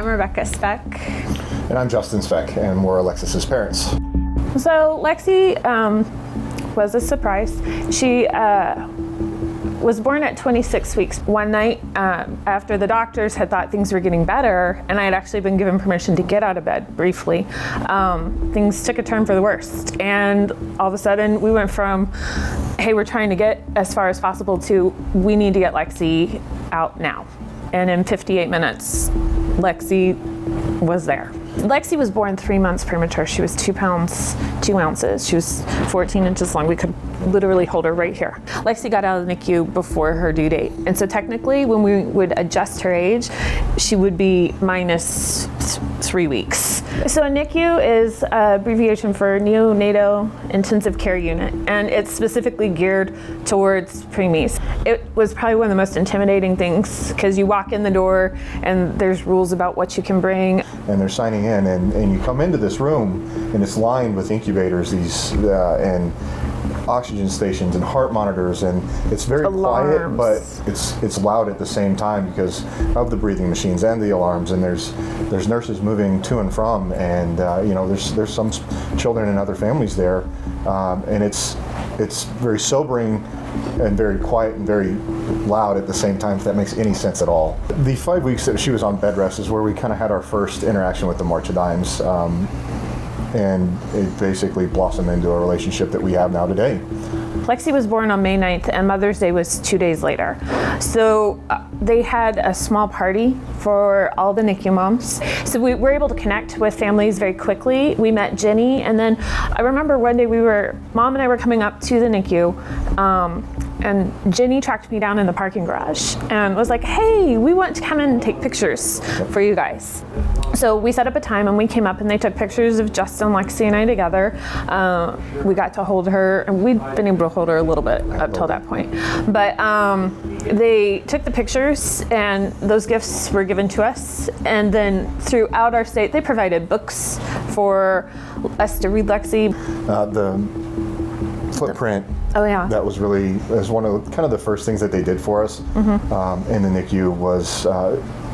Rebecca Speck. And I'm Justin Speck, and we're Alexis's parents. So Lexi was a surprise. She was born at 26 weeks. One night after the doctors had thought things were getting better, and I had actually been given permission to get out of bed briefly, things took a turn for the worst. And all of a sudden we went from, hey, we're trying to get as far as possible, to we need to get Lexi out now. And in 58 minutes, Lexi was there. Lexi was born 3 months premature. She was 2 pounds, 2 ounces. She was 14 inches long. We could literally hold her right here. Lexi got out of the NICU before her due date. And so technically, when we would adjust her age, she would be minus 3 weeks. So a NICU is an abbreviation for Neonatal Intensive Care Unit, and it's specifically geared towards preemies. It was probably one of the most intimidating things, because you walk in the door and there's rules about what you can bring. And they're signing in, and you come into this room, and it's lined with incubators, and oxygen stations and heart monitors, and it's very alarms. Quiet, but it's loud at the same time because of the breathing machines and the alarms. And there's nurses moving to and from, and there's some children and other families there, and it's very sobering and very quiet and very loud at the same time, if that makes any sense at all. The 5 weeks that she was on bed rest is where we kind of had our first interaction with the March of Dimes. And it basically blossomed into a relationship that we have now today. Lexi was born on May 9th, and Mother's Day was 2 days later. So they had a small party for all the NICU moms. So we were able to connect with families very quickly. We met Jenny, and then I remember one day Mom and I were coming up to the NICU, and Jenny tracked me down in the parking garage and was like, hey, we want to come in and take pictures for you guys. So we set up a time, and we came up, and they took pictures of Justin, Lexi, and I together. We got to hold her, and we'd been able to hold her a little bit up till that point. But they took the pictures, and those gifts were given to us. And then throughout our state, they provided books for us to read Lexi. The footprint. Oh yeah. That was one of kind of the first things that they did for us in the NICU was,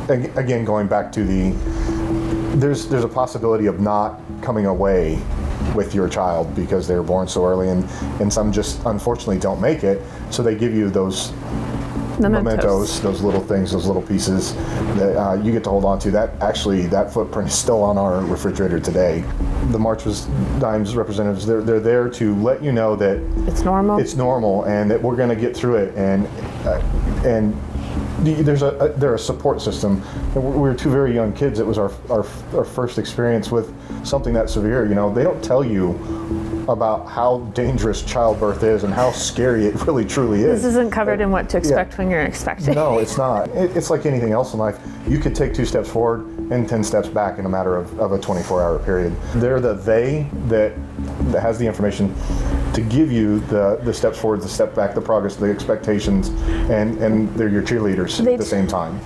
again, going back to there's a possibility of not coming away with your child because they were born so early, and some just unfortunately don't make it. So they give you those mementos, those little things, those little pieces that you get to hold on to. That footprint is still on our refrigerator today. The March of Dimes representatives, they're there to let you know that it's normal, and that we're going to get through it, and they're a support system. We were 2 very young kids. It was our first experience with something that severe. They don't tell you about how dangerous childbirth is and how scary it really truly is. This isn't covered in what to expect when you're expecting. No, it's not. It's like anything else in life. You could take 2 steps forward and 10 steps back in a matter of a 24-hour period. They're the they that has the information to give you the steps forward, the step back, the progress, the expectations, and they're your cheerleaders at the same time.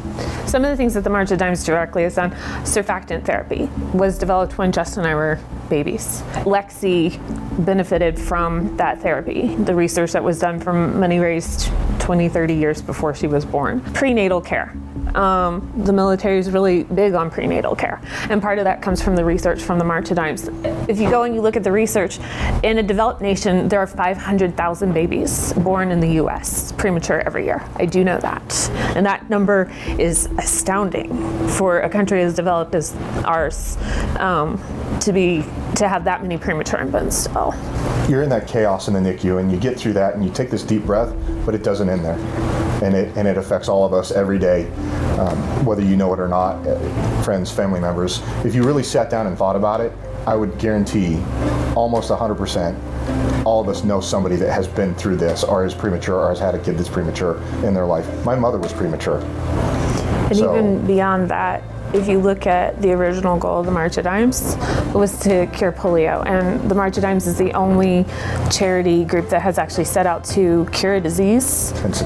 Some of the things that the March of Dimes directly has done, surfactant therapy was developed when Justin and I were babies. Lexi benefited from that therapy, the research that was done from money raised 20, 30 years before she was born. Prenatal care. The military is really big on prenatal care, and part of that comes from the research from the March of Dimes. If you go and you look at the research, in a developed nation, there are 500,000 babies born in the U.S. premature every year. I do know that, and that number is astounding for a country as developed as ours to have that many premature infants still. You're in that chaos in the NICU, and you get through that, and you take this deep breath, but it doesn't end there. And it affects all of us every day, whether you know it or not, friends, family members. If you really sat down and thought about it, I would guarantee almost 100% all of us know somebody that has been through this, or is premature, or has had a kid that's premature in their life. My mother was premature. And even beyond that, if you look at the original goal of the March of Dimes, it was to cure polio. And the March of Dimes is the only charity group that has actually set out to cure a disease. And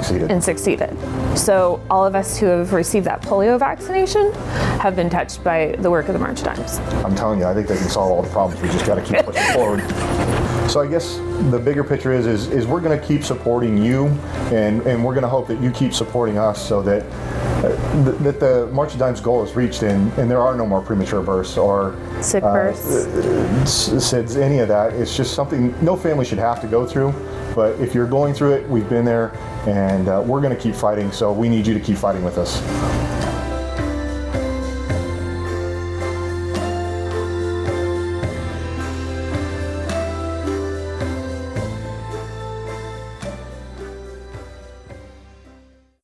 succeeded. So all of us who have received that polio vaccination have been touched by the work of the March of Dimes. I'm telling you, I think they can solve all the problems. We just got to keep pushing forward. So I guess the bigger picture is we're going to keep supporting you, and we're going to hope that you keep supporting us, so that that the March of Dimes goal is reached, and there are no more premature births or Sick births. SIDS, any of that. It's just something no family should have to go through. But if you're going through it, we've been there, and we're going to keep fighting. So we need you to keep fighting with us.